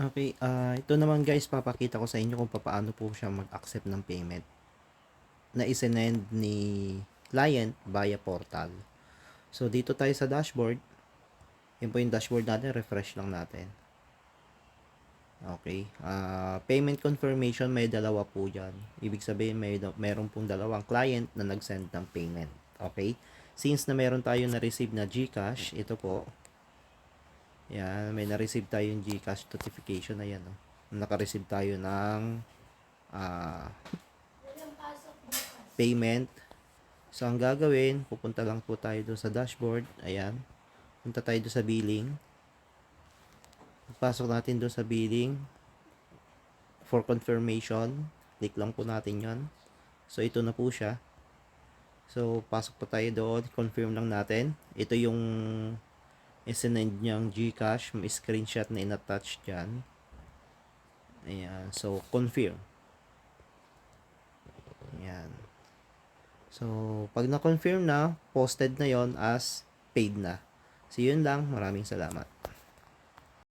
Okay, ito naman guys, papakita ko sa inyo kung paano po siya mag-accept ng payment na isinend ni client via portal. So, dito tayo sa dashboard. Yun po yung dashboard natin, refresh lang natin. Okay, payment confirmation, may dalawa po dyan. Ibig sabihin, meron pong dalawang client na nag-send ng payment. Okay, since na meron tayo na-receive na GCash, ito po, yan, may na-receive tayong GCash notification na yan. No? Naka-receive tayo ng payment. So, ang gagawin, pupunta lang po tayo doon sa dashboard. Ayan. Punta tayo doon sa billing. Pasok natin doon sa billing. For confirmation, click lang po natin yon. So, ito na po siya. So, pasok po tayo doon. Confirm lang natin. Ito yung isinend niyang GCash. May screenshot na in-attach dyan. Ayan. So, confirm. Ayan. So, pag na-confirm na, posted na yon as paid na. So, yun lang. Maraming salamat.